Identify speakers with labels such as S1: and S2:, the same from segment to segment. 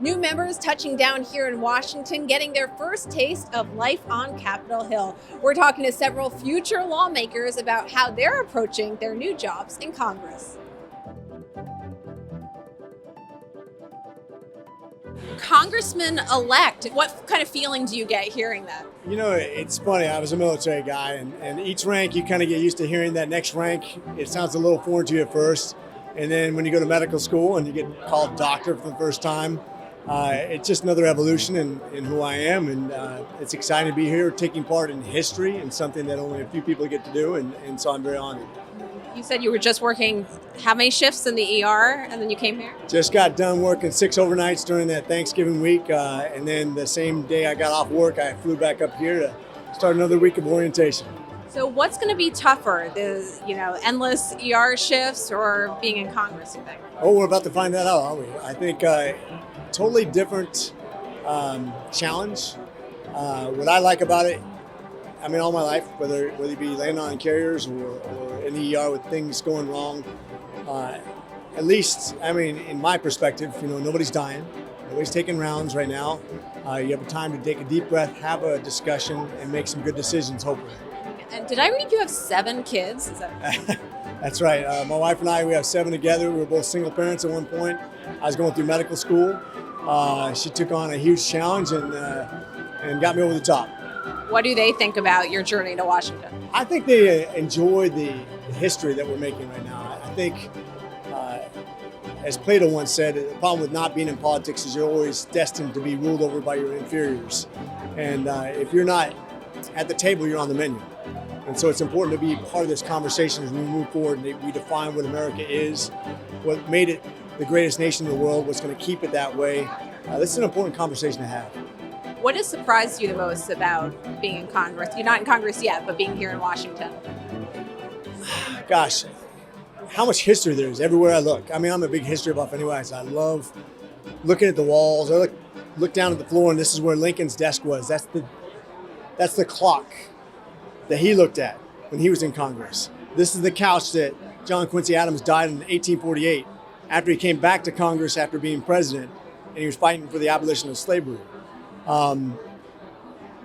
S1: New members touching down here in Washington, getting their first taste of life on Capitol Hill. We're talking to several future lawmakers about how they're approaching their new jobs in Congress. Congressman-elect, what kind of feeling do you get hearing that?
S2: You know, it's funny. I was a military guy, and each rank you kind of get used to hearing that next rank. It sounds a little foreign to you at first. And then when you go to medical school and you get called doctor for the first time, it's just another evolution in who I am. And it's exciting to be here taking part in history and something that only a few people get to do. And so I'm very honored.
S1: You said you were just working how many shifts in the ER and then you came here?
S2: Just got done working 6 overnights during that Thanksgiving week. And then the same day I got off work, I flew back up here to start another week of orientation.
S1: So what's going to be tougher, the endless ER shifts or being in Congress, you think?
S2: Oh, we're about to find that out, aren't we? I think totally different challenge. What I like about it, I mean, all my life, whether it be landing on carriers or in the ER with things going wrong, at least, I mean, in my perspective, nobody's dying. Nobody's taking rounds right now. You have time to take a deep breath, have a discussion, and make some good decisions, hopefully.
S1: And did I read you have 7 kids? Is that
S2: That's right. My wife and I, we have 7 together. We were both single parents at one point. I was going through medical school. She took on a huge challenge and got me over the top.
S1: What do they think about your journey to Washington?
S2: I think they enjoy the history that we're making right now. I think, as Plato once said, the problem with not being in politics is you're always destined to be ruled over by your inferiors. And if you're not at the table, you're on the menu. And so it's important to be part of this conversation as we move forward and we define what America is, what made it the greatest nation in the world, what's going to keep it that way. This is an important conversation to have.
S1: What has surprised you the most about being in Congress? You're not in Congress yet, but being here in Washington.
S2: Gosh, how much history there is everywhere I look. I mean, I'm a big history buff anyway, so I love looking at the walls. I look down at the floor, and this is where Lincoln's desk was. That's the clock that he looked at when he was in Congress. This is the couch that John Quincy Adams died in 1848 after he came back to Congress after being president, and he was fighting for the abolition of slavery.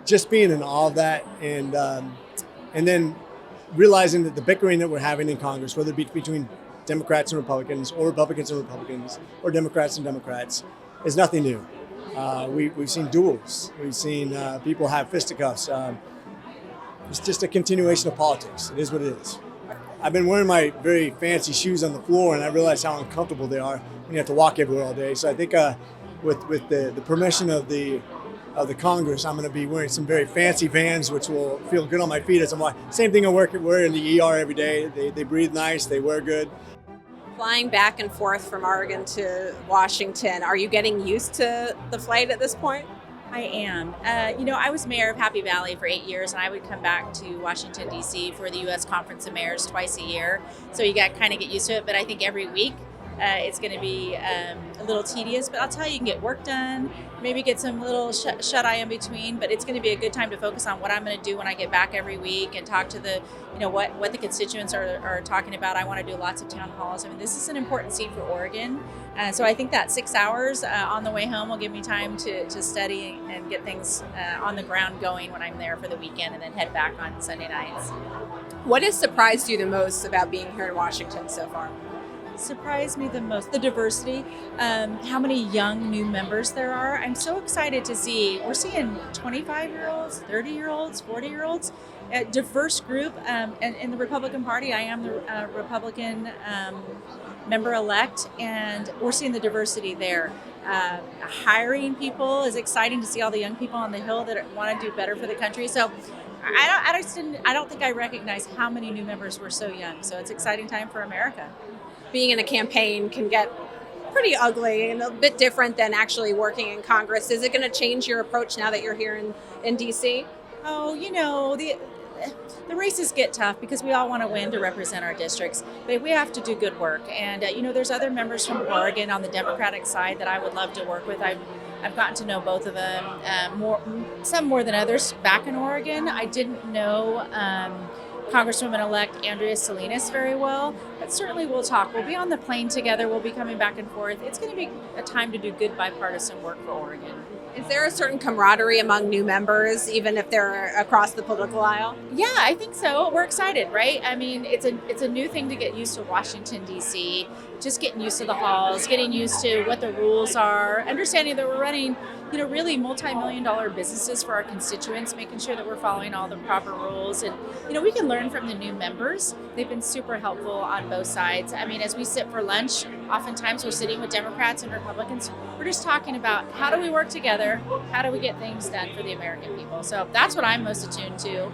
S2: Just being in awe of that, and then realizing that the bickering that we're having in Congress, whether it be between Democrats and Republicans, or Republicans and Republicans, or Democrats and Democrats, is nothing new. We've seen duels. We've seen people have fisticuffs. It's just a continuation of politics. It is what it is. I've been wearing my very fancy shoes on the floor, and I realize how uncomfortable they are when you have to walk everywhere all day. So I think with the permission of the Congress, I'm going to be wearing some very fancy Vans, which will feel good on my feet as I'm walking. Same thing I wear in the ER every day. They breathe nice. They wear good.
S1: Flying back and forth from Oregon to Washington, are you getting used to the flight at this point?
S3: I am. I was mayor of Happy Valley for 8 years, and I would come back to Washington, D.C. for the U.S. Conference of Mayors twice a year. So you got kind of get used to it. But I think every week it's going to be a little tedious. But I'll tell you can get work done, maybe get some little shut-eye in between. But it's going to be a good time to focus on what I'm going to do when I get back every week and talk to the, what the constituents are talking about. I want to do lots of town halls. I mean, this is an important seat for Oregon. So I think that 6 hours on the way home will give me time to study and get things on the ground going when I'm there for the weekend and then head back on Sunday nights.
S1: What has surprised you the most about being here in Washington so far?
S3: Surprised me the most, the diversity, how many young new members there are. I'm so excited to see, we're seeing 25-year-olds, 30-year-olds, 40-year-olds, a diverse group. And in the Republican Party, I am the Republican member-elect, and we're seeing the diversity there. Hiring people is exciting to see all the young people on the Hill that want to do better for the country. So I don't think I recognize how many new members were so young. So it's an exciting time for America.
S1: Being in a campaign can get pretty ugly and a bit different than actually working in Congress. Is it going to change your approach now that you're here in D.C.?
S3: Oh, the races get tough because we all want to win to represent our districts, but we have to do good work. And, there's other members from Oregon on the Democratic side that I would love to work with. I've gotten to know both of them, some more than others back in Oregon. I didn't know Congresswoman-elect Andrea Salinas very well, but certainly we'll talk. We'll be on the plane together. We'll be coming back and forth. It's going to be a time to do good bipartisan work for Oregon.
S1: Is there a certain camaraderie among new members, even if they're across the political aisle?
S3: Yeah, I think so. We're excited, right? I mean, it's a new thing to get used to Washington, D.C., just getting used to the halls, getting used to what the rules are, understanding that we're running, really multi-million-dollar businesses for our constituents, making sure that we're following all the proper rules. And, we can learn from the new members. They've been super helpful on both sides. I mean, as we sit for lunch, oftentimes we're sitting with Democrats and Republicans. We're just talking about how do we work together? How do we get things done for the American people? So that's what I'm most attuned to.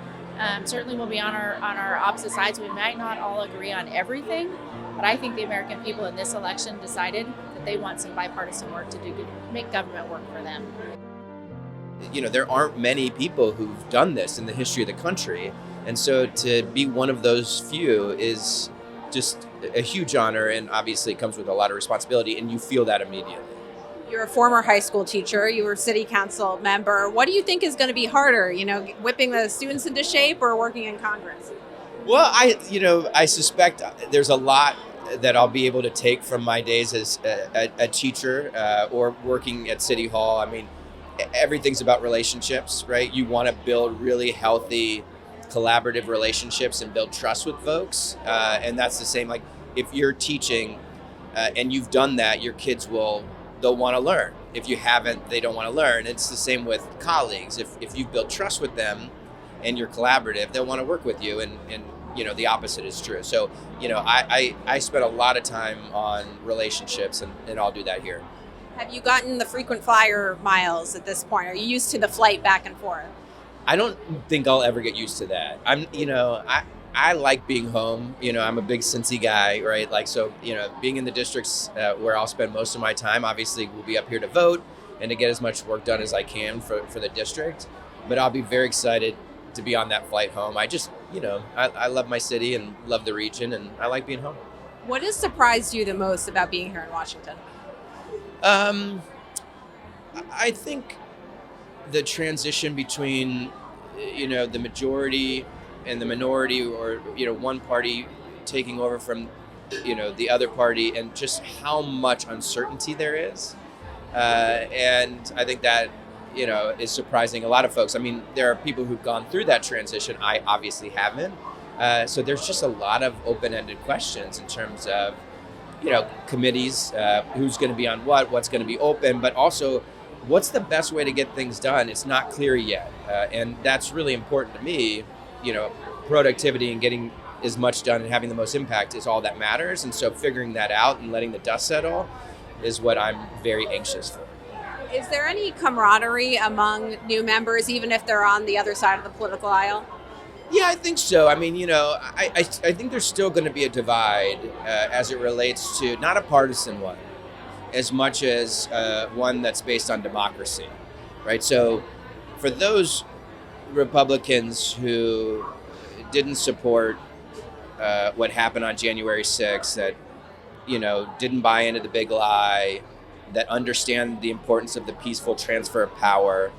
S3: Certainly we'll be on our opposite sides. We might not all agree on everything, but I think the American people in this election decided that they want some bipartisan work to do good, make government work for them.
S4: There aren't many people who've done this in the history of the country. And so to be one of those few is just a huge honor, and obviously it comes with a lot of responsibility, and you feel that immediately.
S1: You're a former high school teacher. You were a city council member. What do you think is going to be harder, whipping the students into shape or working in Congress?
S4: Well, I suspect there's a lot that I'll be able to take from my days as a teacher or working at City Hall. I mean, everything's about relationships, right? You want to build really healthy, collaborative relationships and build trust with folks. And that's the same, like if you're teaching and you've done that, your kids they'll want to learn. If you haven't, they don't want to learn. It's the same with colleagues. If you've built trust with them and you're collaborative, they'll want to work with you. And the opposite is true. So, I spent a lot of time on relationships and I'll do that here.
S1: Have you gotten the frequent flyer miles at this point? Are you used to the flight back and forth?
S4: I don't think I'll ever get used to that. I like being home. I'm a big Cincy guy, right? Like, so, being in the districts where I'll spend most of my time, obviously we'll be up here to vote and to get as much work done as I can for the district. But I'll be very excited to be on that flight home. I just, I love my city and love the region, and I like being home.
S1: What has surprised you the most about being here in Washington?
S4: I think the transition between, the majority and the minority, or, one party taking over from, the other party, and just how much uncertainty there is. And I think that, is surprising a lot of folks. I mean, there are people who've gone through that transition. I obviously haven't. So there's just a lot of open-ended questions in terms of, committees, who's going to be on what's going to be open, but also what's the best way to get things done. It's not clear yet. And that's really important to me. Productivity and getting as much done and having the most impact is all that matters. And so figuring that out and letting the dust settle is what I'm very anxious for.
S1: Is there any camaraderie among new members, even if they're on the other side of the political aisle?
S4: Yeah, I think so. I mean, I think there's still going to be a divide as it relates to not a partisan one, as much as one that's based on democracy, right? So for those Republicans who didn't support what happened on January 6th, that, didn't buy into the big lie, that understand the importance of the peaceful transfer of power,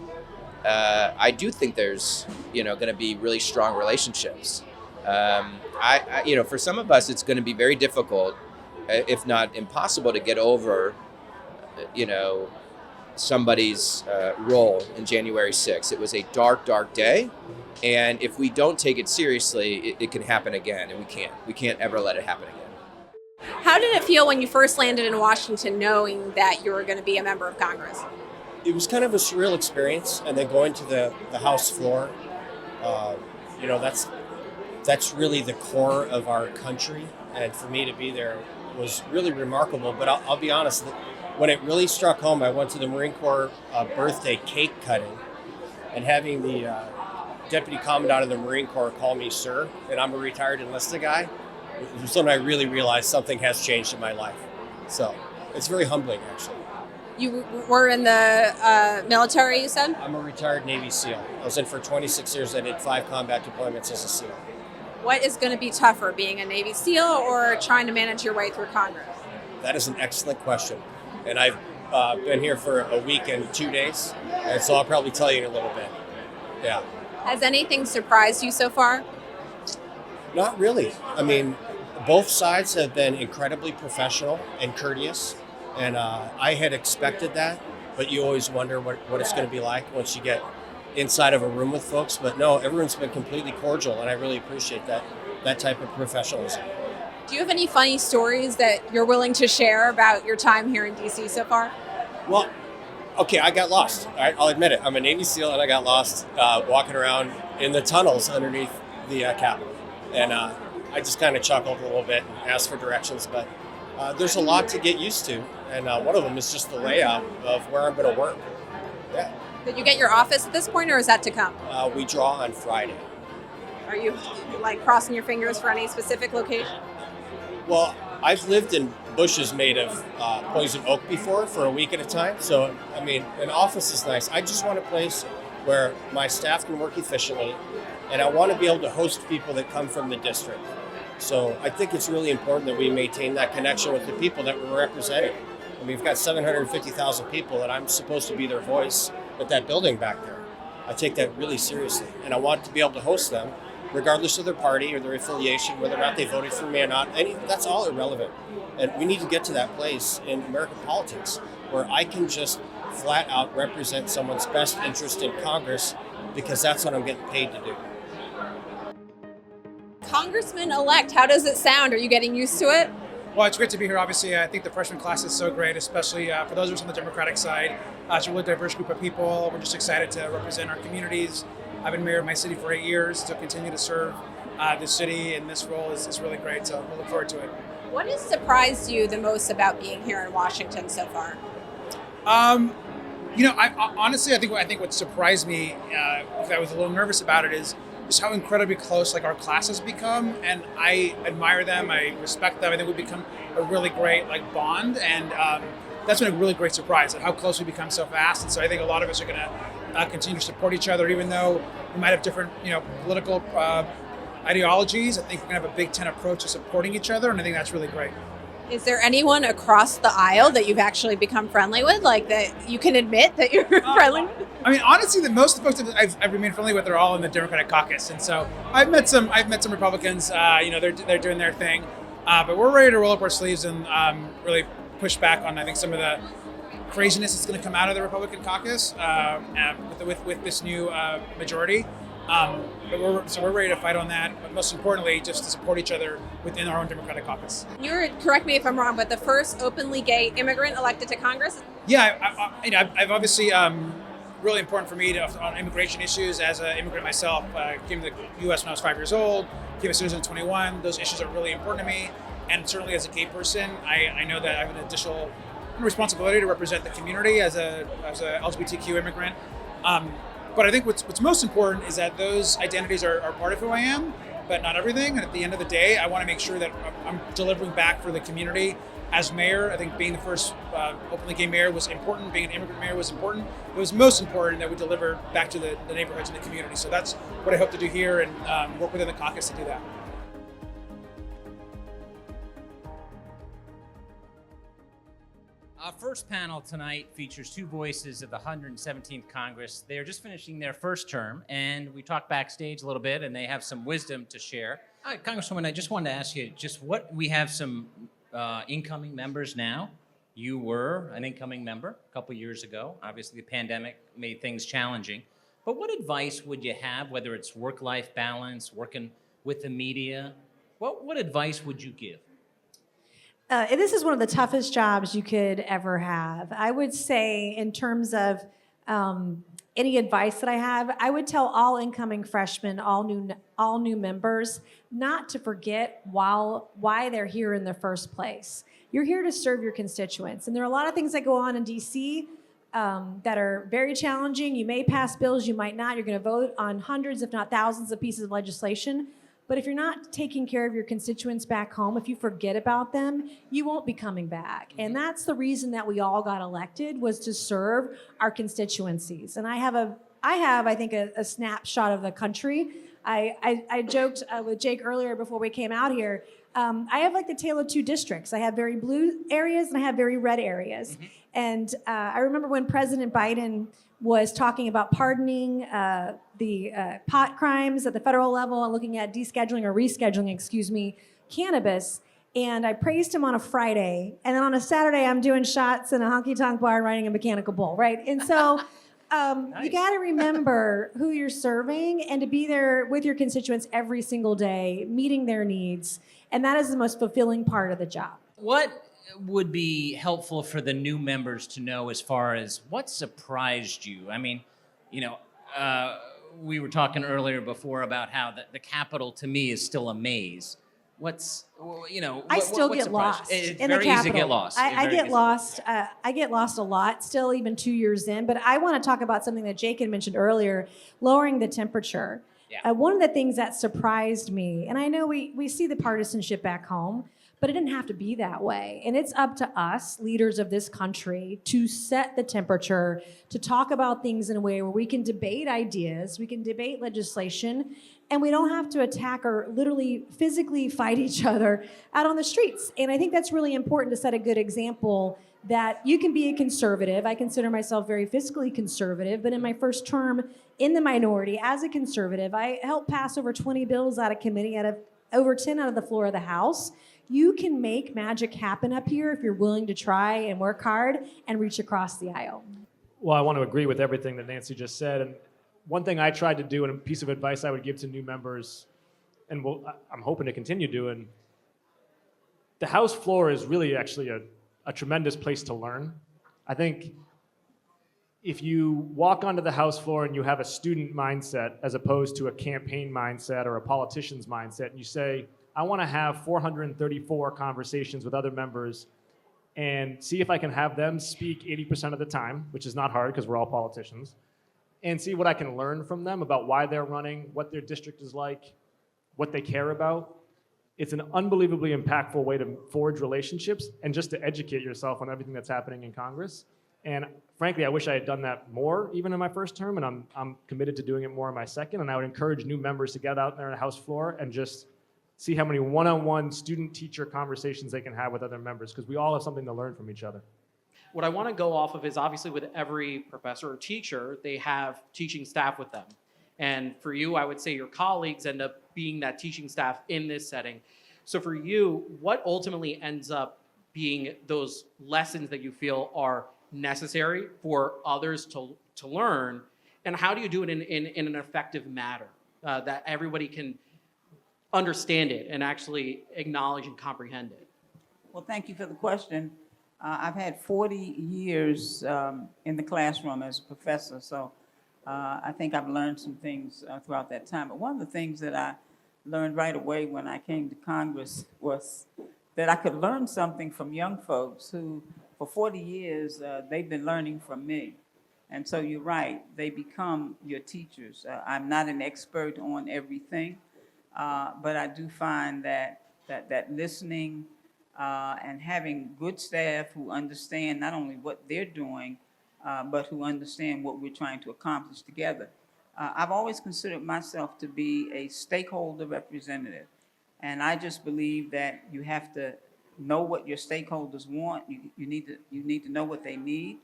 S4: I do think there's, going to be really strong relationships. For some of us, it's going to be very difficult, if not impossible, to get over, somebody's role in January 6th. It was a dark, dark day. And if we don't take it seriously, it can happen again. And we can't ever let it happen again.
S1: How did it feel when you first landed in Washington, knowing that you were going to be a member of Congress?
S5: It was kind of a surreal experience, and then going to the House floor, that's really the core of our country, and for me to be there was really remarkable. But I'll be honest, when it really struck home, I went to the Marine Corps birthday cake cutting, and having the Deputy Commandant of the Marine Corps call me sir, and I'm a retired enlisted guy, it was when I really realized something has changed in my life. So it's very humbling, actually.
S1: You were in the military, you said?
S5: I'm a retired Navy SEAL. I was in for 26 years. I did 5 combat deployments as a SEAL.
S1: What is going to be tougher, being a Navy SEAL or trying to manage your way through Congress?
S5: That is an excellent question. And I've been here for a week and 2 days, and so I'll probably tell you in a little bit. Yeah.
S1: Has anything surprised you so far?
S5: Not really. I mean, both sides have been incredibly professional and courteous, and I had expected that, but you always wonder what it's going to be like once you get inside of a room with folks. But no, everyone's been completely cordial, and I really appreciate that type of professionalism.
S1: Do you have any funny stories that you're willing to share about your time here in DC so far?
S5: Well, okay, I got lost. All right, I'll admit it. I'm a Navy SEAL, and I got lost walking around in the tunnels underneath the Capitol. And I just kind of chuckled a little bit and asked for directions. But there's a lot to get used to. And one of them is just the layout of where I'm going to work. Yeah.
S1: Did you get your office at this point, or is that to come?
S5: We draw on Friday.
S1: Are you like crossing your fingers for any specific location?
S5: Well, I've lived in bushes made of poison oak before for a week at a time. So, I mean, an office is nice. I just want a place where my staff can work efficiently, and I want to be able to host people that come from the district. So I think it's really important that we maintain that connection with the people that we're representing. I mean, we've got 750,000 people, and I'm supposed to be their voice at that building back there. I take that really seriously, and I want to be able to host them regardless of their party or their affiliation, whether or not they voted for me or not. That's all irrelevant. And we need to get to that place in American politics where I can just flat out represent someone's best interest in Congress, because that's what I'm getting paid to do.
S1: Congressman-elect, how does it sound? Are you getting used to it?
S6: Well, it's great to be here. Obviously, I think the freshman class is so great, especially for those of us on the Democratic side. It's a really diverse group of people. We're just excited to represent our communities. I've been mayor of my city for 8 years, to continue to serve the city in this role is really great. So we'll look forward to it.
S1: What has surprised you the most about being here in Washington so far?
S6: Honestly, I think what surprised me, if I was a little nervous about it, is just how incredibly close our classes become, and I admire them. I respect them. I think we become a really great bond, and that's been a really great surprise at how close we become so fast. And so I think a lot of us are going to continue to support each other, even though we might have different political ideologies. I think we're going to have a Big Ten approach to supporting each other, and I think that's really great.
S1: Is there anyone across the aisle that you've actually become friendly with, that you can admit that you're friendly with?
S6: I mean, honestly, most of the folks that I've remained friendly with are all in the Democratic caucus, and so I've met some Republicans. They're doing their thing, but we're ready to roll up our sleeves and really push back on, I think, some of the craziness that's going to come out of the Republican caucus with this new majority. But we're ready to fight on that, but most importantly, just to support each other within our own Democratic caucus.
S1: Correct me if I'm wrong, but the first openly gay immigrant elected to Congress?
S6: Yeah, I've obviously, really important for me on immigration issues. As an immigrant myself, I came to the U.S. when I was 5 years old, became a citizen at 21. Those issues are really important to me, and certainly as a gay person, I know that I have an additional responsibility to represent the community as a LGBTQ immigrant. But I think what's most important is that those identities are part of who I am, but not everything. And at the end of the day, I want to make sure that I'm delivering back for the community. As mayor, I think being the first openly gay mayor was important. Being an immigrant mayor was important. It was most important that we deliver back to the neighborhoods and the community. So that's what I hope to do here, and work within the caucus to do that.
S7: Our first panel tonight features two voices of the 117th Congress. They are just finishing their first term, and we talked backstage a little bit, and they have some wisdom to share. All right, Congresswoman, I just wanted to ask you we have some incoming members now. You were an incoming member a couple years ago. Obviously, the pandemic made things challenging. But what advice would you have, whether it's work-life balance, working with the media? What advice would you give?
S8: This is one of the toughest jobs you could ever have. I would say, in terms of any advice that I have, I would tell all incoming freshmen, all new members, not to forget why they're here in the first place. You're here to serve your constituents, and there are a lot of things that go on in DC that are very challenging. You may pass bills, you might not. You're going to vote on hundreds, if not thousands, of pieces of legislation. But if you're not taking care of your constituents back home, if you forget about them, you won't be coming back. And that's the reason that we all got elected, was to serve our constituencies. And I have, I think, a snapshot of the country. I joked with Jake earlier before we came out here. I have the tale of two districts. I have very blue areas and I have very red areas. Mm-hmm. And I remember when President Biden was talking about pardoning the pot crimes at the federal level and looking at descheduling or rescheduling, cannabis. And I praised him on a Friday. And then on a Saturday, I'm doing shots in a honky-tonk bar and riding a mechanical bull, right? And so
S7: Nice.
S8: you got to remember who you're serving and to be there with your constituents every single day, meeting their needs. And that is the most fulfilling part of the job.
S7: What would be helpful for the new members to know as far as what surprised you? I mean, we were talking earlier before about how the Capitol to me is still a maze.
S8: I still get lost
S7: It's
S8: in the
S7: very
S8: Capitol.
S7: easy to get lost.
S8: I get lost. I get lost a lot still, even 2 years in. But I want to talk about something that Jake had mentioned earlier, lowering the temperature.
S7: Yeah.
S8: One of the things that surprised me, and I know we see the partisanship back home, but it didn't have to be that way. And it's up to us, leaders of this country, to set the temperature, to talk about things in a way where we can debate ideas, we can debate legislation, and we don't have to attack or literally physically fight each other out on the streets. And I think that's really important to set a good example that you can be a conservative. I consider myself very fiscally conservative, but in my first term in the minority as a conservative, I helped pass over 20 bills out of committee, out of over 10 out of the floor of the House. You can make magic happen up here if you're willing to try and work hard and reach across the aisle.
S9: Well, I want to agree with everything that Nancy just said. And one thing I tried to do, and a piece of advice I would give to new members, and I'm hoping to continue doing, the House floor is really actually a tremendous place to learn. I think if you walk onto the House floor and you have a student mindset as opposed to a campaign mindset or a politician's mindset, and you say, I want to have 434 conversations with other members and see if I can have them speak 80% of the time, which is not hard because we're all politicians, and see what I can learn from them about why they're running, what their district is like, what they care about. It's an unbelievably impactful way to forge relationships and just to educate yourself on everything that's happening in Congress. And frankly, I wish I had done that more even in my first term, and I'm committed to doing it more in my second. And I would encourage new members to get out there on the House floor and just see how many one-on-one student-teacher conversations they can have with other members, because we all have something to learn from each other.
S10: What I want to go off of is obviously with every professor or teacher, they have teaching staff with them. And for you, I would say your colleagues end up being that teaching staff in this setting. So for you, what ultimately ends up being those lessons that you feel are necessary for others to learn? And how do you do it in an effective manner that everybody can understand it and actually acknowledge and comprehend it?
S11: Well, thank you for the question. I've had 40 years in the classroom as a professor, so I think I've learned some things throughout that time. But one of the things that I learned right away when I came to Congress was that I could learn something from young folks who, for 40 years, they've been learning from me. And so you're right, they become your teachers. I'm not an expert on everything, but I do find that listening and having good staff who understand not only what they're doing, but who understand what we're trying to accomplish together. I've always considered myself to be a stakeholder representative, and I just believe that you have to know what your stakeholders want. You need to know what they need,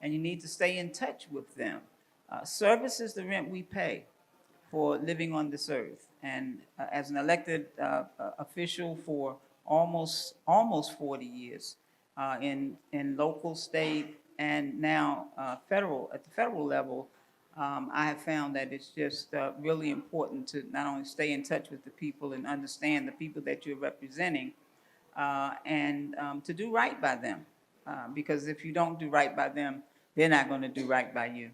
S11: and you need to stay in touch with them. Service is the rent we pay for living on this earth, and as an elected official for almost 40 years in local, state, and now at the federal level, I have found that it's just really important to not only stay in touch with the people and understand the people that you're representing, and to do right by them, because if you don't do right by them, they're not going to do right by you.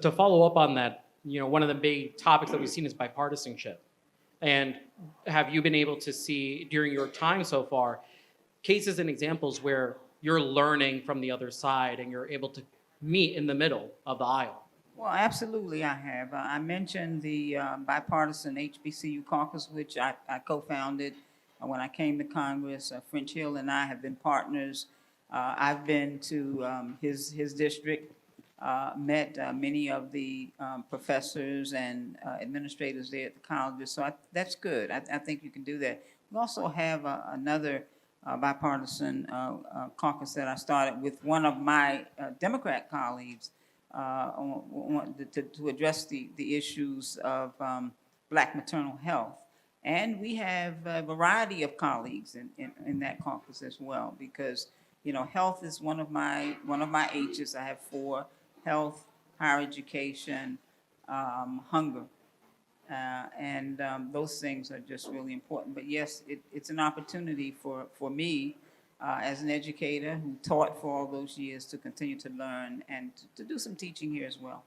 S10: To follow up on that, one of the big topics that we've seen is bipartisanship. And have you been able to see during your time so far cases and examples where you're learning from the other side and you're able to meet in the middle of the aisle?
S11: Well, absolutely I have. I mentioned the bipartisan HBCU caucus, which I co-founded when I came to Congress. French Hill and I have been partners. I've been to his district, met many of the professors and administrators there at the colleges, so that's good. I think you can do that. We also have another bipartisan caucus that I started with one of my Democrat colleagues to address the issues of Black maternal health. And we have a variety of colleagues in that caucus as well, because health is one of my H's. I have 4: health, higher education, hunger. And those things are just really important. But yes, it's an opportunity for me as an educator who taught for all those years to continue to learn and to do some teaching here as well.